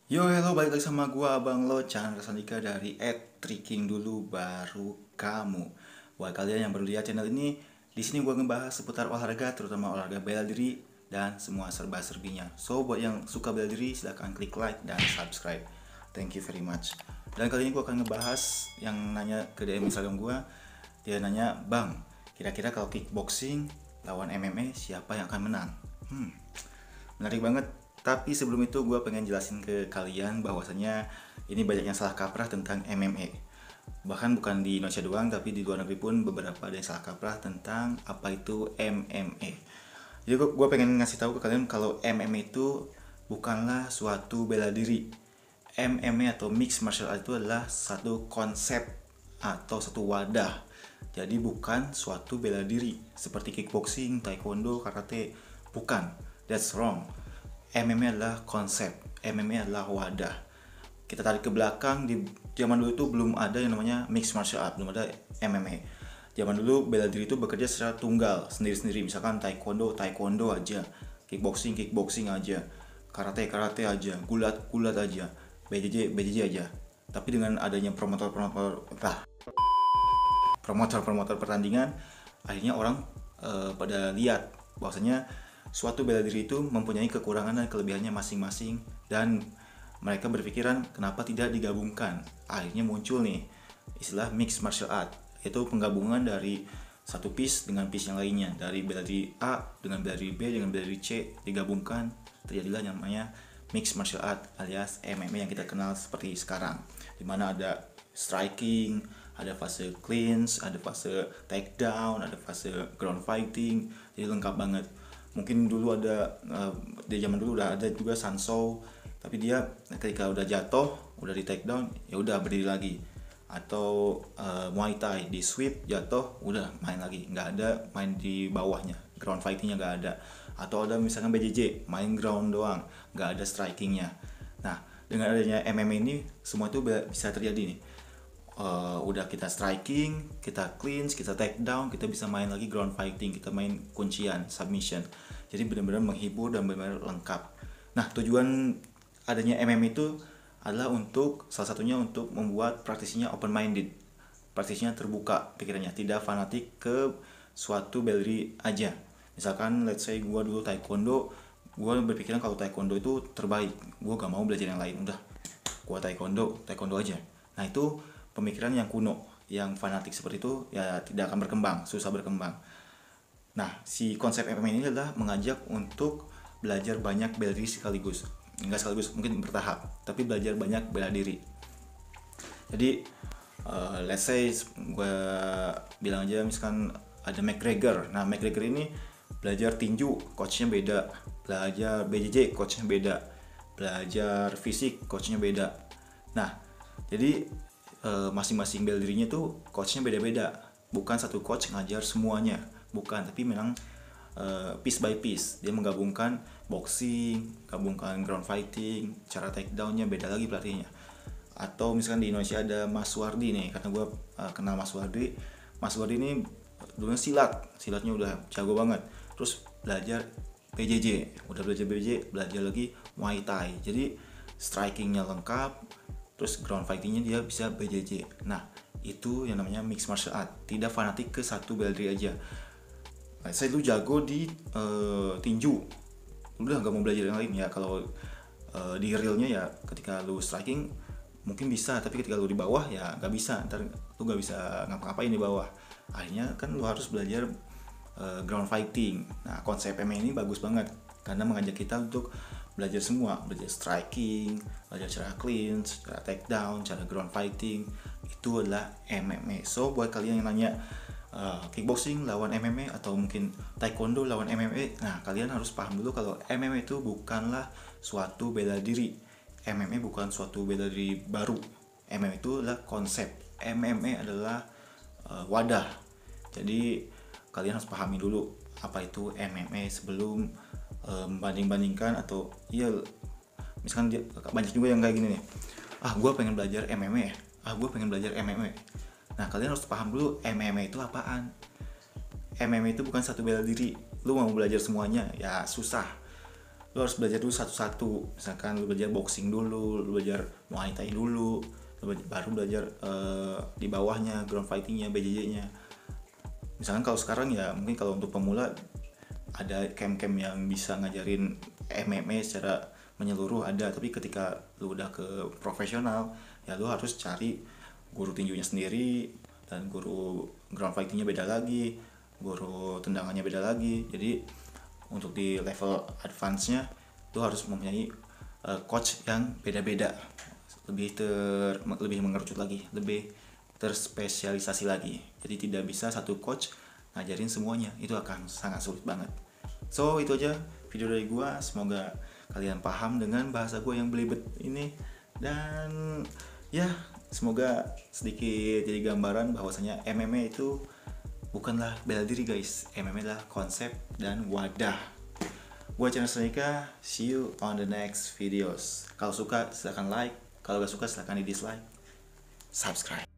Yo, hello, balik lagi sama gua Abang Lo, Chandra Sandika dari @tricking dulu baru kamu. Buat kalian yang baru lihat channel ini, di sini gua ngebahas seputar olahraga, terutama olahraga bela diri dan semua serba-serbinya. So, buat yang suka bela diri, silahkan klik like dan subscribe. Thank you very much. Dan kali ini gua akan ngebahas yang nanya ke DM Instagram gua. Dia nanya, "Bang, kira-kira kalau kickboxing lawan MMA siapa yang akan menang?" Menarik banget. Tapi sebelum itu gue pengen jelasin ke kalian bahwasanya ini banyak yang salah kaprah tentang MMA. Bahkan bukan di Indonesia doang, tapi di luar negeri pun beberapa ada yang salah kaprah tentang apa itu MMA. Jadi gue pengen ngasih tahu ke kalian kalau MMA itu bukanlah suatu bela diri. MMA atau Mixed Martial Art itu adalah satu konsep atau satu wadah. Jadi bukan suatu bela diri seperti kickboxing, taekwondo, karate. Bukan. That's wrong. MMA adalah konsep, MMA adalah wadah. Kita tarik ke belakang, di zaman dulu itu belum ada yang namanya mixed martial art, belum ada MMA. Zaman dulu bela diri itu bekerja secara tunggal, sendiri-sendiri. Misalkan taekwondo, taekwondo aja, kickboxing, kickboxing aja, karate, karate aja, gulat, gulat aja, BJJ, BJJ aja. Tapi dengan adanya promotor pertandingan, akhirnya orang pada lihat bahwasanya suatu bela diri itu mempunyai kekurangan dan kelebihannya masing-masing, dan mereka berpikiran kenapa tidak digabungkan. Akhirnya muncul nih istilah mixed martial art, yaitu penggabungan dari satu piece dengan piece yang lainnya, dari bela diri A dengan bela diri B dengan bela diri C digabungkan, terjadilah yang namanya mixed martial art alias MMA yang kita kenal seperti sekarang, dimana ada striking, ada fase clinch, ada fase takedown, ada fase ground fighting, jadi lengkap banget. Mungkin dulu ada di zaman dulu udah ada juga Sanso, tapi dia ketika udah jatuh, udah di takedown, ya udah berdiri lagi. Atau Muay Thai di sweep jatuh, udah main lagi, nggak ada main di bawahnya, ground fightingnya nggak ada. Atau ada misalkan BJJ, main ground doang, nggak ada strikingnya. Nah, dengan adanya MMA ini semua itu bisa terjadi nih. Udah kita striking, kita clinch, kita take down, kita bisa main lagi ground fighting, kita main kuncian, submission. Jadi benar-benar menghibur dan benar-benar lengkap. Nah, tujuan adanya MMA itu adalah untuk salah satunya untuk membuat praktisinya open minded. Praktisinya terbuka pikirannya, tidak fanatik ke suatu bela diri aja. Misalkan let's say gue dulu taekwondo, gue berpikiran kalau taekwondo itu terbaik, gue gak mau belajar yang lain, udah gue taekwondo aja. Nah, itu pemikiran yang kuno, yang fanatik seperti itu ya tidak akan berkembang, susah berkembang. Nah, si konsep MMA ini adalah mengajak untuk belajar banyak bela diri sekaligus. Enggak sekaligus, mungkin bertahap, tapi belajar banyak bela diri. Jadi, let's say gue bilang aja misalkan ada McGregor. Nah, McGregor ini belajar tinju, coachnya beda. Belajar BJJ, coachnya beda. Belajar fisik, coachnya beda. Nah, jadi masing-masing bela dirinya tuh coachnya beda-beda, bukan satu coach ngajar semuanya, bukan, tapi memang piece by piece dia menggabungkan boxing, gabungkan ground fighting, cara takedownnya beda lagi pelatihnya. Atau misalkan di Indonesia ada Mas Wardi nih, karena gue kenal Mas Wardi. Mas Wardi ini dulunya silatnya udah jago banget, terus belajar BJJ, udah belajar BJJ, belajar lagi Muay Thai, jadi strikingnya lengkap, terus ground fightingnya dia bisa BJJ. Nah, itu yang namanya mixed martial art, tidak fanatik ke satu bela diri aja. Saya dulu jago di tinju, udah gak mau belajar yang lain ya. Kalau di realnya ya ketika lu striking mungkin bisa, tapi ketika lu di bawah ya gak bisa, ntar lu gak bisa ngapa-ngapain di bawah. Akhirnya kan lu harus belajar ground fighting. Nah, konsep MMA ini bagus banget karena mengajak kita untuk belajar semua, belajar striking, belajar cara clinch, cara takedown, cara ground fighting. Itu adalah MMA. So buat kalian yang nanya kickboxing lawan MMA atau mungkin taekwondo lawan MMA, nah kalian harus paham dulu kalau MMA itu bukanlah suatu bela diri. MMA bukan suatu bela diri baru. MMA itu adalah konsep. MMA adalah wadah. Jadi kalian harus pahami dulu apa itu MMA sebelum membanding-bandingkan. Atau iya, misalkan banyak juga yang kayak gini nih, gue pengen belajar MMA, gue pengen belajar MMA. Nah, kalian harus paham dulu MMA itu apaan. MMA itu bukan satu bela diri. Lu mau belajar semuanya ya susah. lu harus belajar dulu satu-satu. Misalkan lu belajar boxing dulu, lu belajar Muay Thai dulu, baru belajar di bawahnya ground fightingnya, BJJ-nya. Misalkan kalau sekarang ya mungkin kalau untuk pemula ada camp-camp yang bisa ngajarin MMA secara menyeluruh ada, tapi ketika lu udah ke profesional ya lu harus cari guru tinjunya sendiri, dan guru ground fightingnya beda lagi, guru tendangannya beda lagi. Jadi untuk di level advance-nya lu harus mempunyai coach yang beda-beda, lebih mengerucut lagi, lebih terspesialisasi lagi. Jadi tidak bisa satu coach ngajarin semuanya, itu akan sangat sulit banget. So itu aja video dari gua, semoga kalian paham dengan bahasa gua yang belibet ini, dan ya semoga sedikit jadi gambaran bahwasanya MMA itu bukanlah bela diri guys. MMA adalah konsep dan wadah. Gua Channel Senika, see you on the next videos. Kalau suka silahkan like, kalau gak suka silahkan di dislike, subscribe.